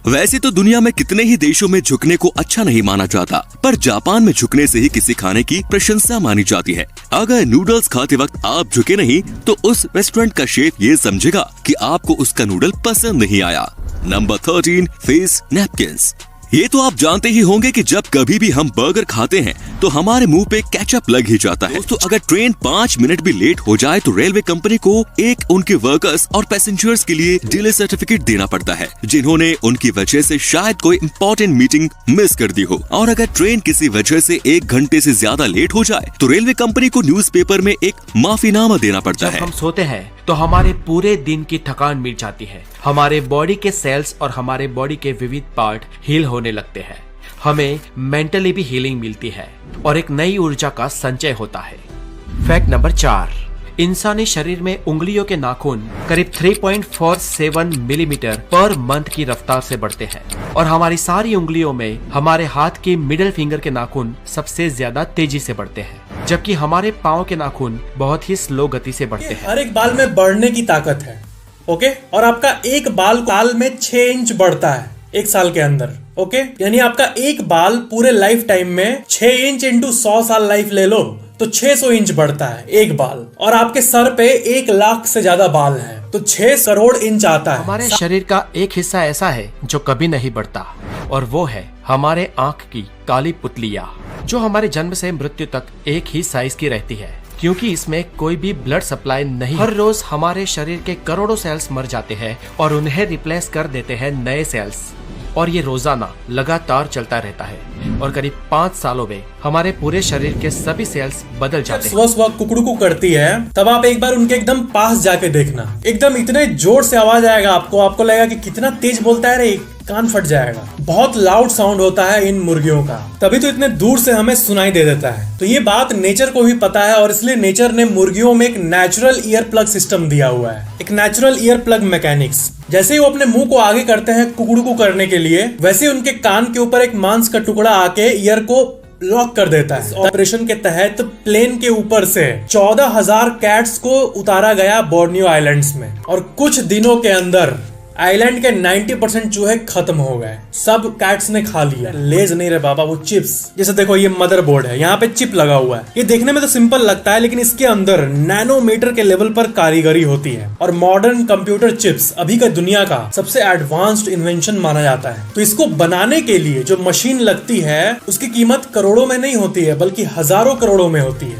वैसे तो दुनिया में कितने ही देशों में झुकने को अच्छा नहीं माना जाता, पर जापान में झुकने से ही किसी खाने की प्रशंसा मानी जाती है। अगर नूडल्स खाते वक्त आप झुके नहीं तो उस रेस्टोरेंट का शेफ ये समझेगा कि आपको उसका नूडल पसंद नहीं आया। Number 13, face napkins. ये तो आप जानते ही होंगे कि जब कभी भी हम बर्गर खाते हैं तो हमारे मुंह पे केचप लग ही जाता है। दोस्तों, अगर ट्रेन 5 मिनट भी लेट हो जाए तो रेलवे कंपनी को एक उनके वर्कर्स और पैसेंजर्स के लिए डिले सर्टिफिकेट देना पड़ता है, जिन्होंने उनकी वजह से शायद कोई इम्पोर्टेंट मीटिंग मिस कर दी हो। और अगर ट्रेन किसी वजह से 1 घंटे से ज्यादा लेट हो जाए तो रेलवे कंपनी को न्यूज़पेपर में एक माफीनामा देना पड़ता है। जब हम सोते हैं तो हमारे पूरे दिन की थकान मिट जाती है, हमारे बॉडी के सेल्स और हमारे बॉडी के विविध पार्ट हील होने लगते हैं, हमें मेंटली भी हीलिंग मिलती है और एक नई ऊर्जा का संचय होता है। फैक्ट नंबर 4, इंसानी शरीर में उंगलियों के नाखून करीब 3.47 मिलीमीटर पर मंथ की रफ्तार से बढ़ते हैं और हमारी सारी उंगलियों में हमारे हाथ की मिडिल फिंगर के नाखून सबसे ज्यादा तेजी से बढ़ते हैं, जबकि हमारे पाँव के नाखून बहुत ही स्लो गति से बढ़ते हैं। हर एक बाल में बढ़ने की ताकत है, ओके? और आपका एक बाल साल में 6 इंच बढ़ता है 1 साल के अंदर, ओके? यानी आपका एक बाल पूरे लाइफ टाइम में 6 इंच इंटू 100 साल लाइफ ले लो तो 600 इंच बढ़ता है एक बाल। और आपके सर पे 1 लाख से ज्यादा बाल है तो 6 करोड़ इंच आता है। हमारे शरीर का एक हिस्सा ऐसा है जो कभी नहीं बढ़ता और वो है हमारे आंख की काली पुतलियाँ, जो हमारे जन्म से मृत्यु तक एक ही साइज की रहती है, क्योंकि इसमें कोई भी ब्लड सप्लाई नहीं। हर रोज हमारे शरीर के करोड़ों सेल्स मर जाते हैं और उन्हें रिप्लेस कर देते हैं नए सेल्स, और ये रोजाना लगातार चलता रहता है और करीब 5 सालों में हमारे पूरे शरीर के सभी सेल्स बदल जाते हैं। सुबह सुबह कुकड़ू करती है तब आप एक बार उनके एकदम पास जाके देखना, एकदम इतने जोर से आवाज आएगा आपको लगेगा कि कितना तेज बोलता है रे, कान फट जाएगा। बहुत लाउड साउंड होता है इन मुर्गियों का, तभी तो इतने दूर से हमें सुनाई दे देता है। तो ये बात नेचर को भी पता है और इसलिए नेचर ने मुर्गियों में एक नेचुरल ईयर प्लग सिस्टम दिया हुआ है, एक नेचुरल ईयर प्लग मैकेनिक्स। जैसे ही वो अपने मुंह को आगे करते हैं कुकड़ू करने के लिए, वैसे ही उनके कान के ऊपर एक मांस का टुकड़ा आके ईयर को लॉक कर देता है। ऑपरेशन के तहत प्लेन के ऊपर से 14,000 कैट्स को उतारा गया बोर्नियो आइलैंड्स में और कुछ दिनों के अंदर आइलैंड के 90% चूहे खत्म हो गए, सब कैट्स ने खा लिया। लेज नहीं रे बाबा, वो चिप्स। जैसे देखो ये मदरबोर्ड है, यहाँ पे चिप लगा हुआ है। ये देखने में तो सिंपल लगता है लेकिन इसके अंदर नैनोमीटर के लेवल पर कारीगरी होती है और मॉडर्न कंप्यूटर चिप्स अभी का दुनिया का सबसे एडवांस्ड इन्वेंशन माना जाता है। तो इसको बनाने के लिए जो मशीन लगती है उसकी कीमत करोड़ों में नहीं होती है बल्कि हजारों करोड़ों में होती है।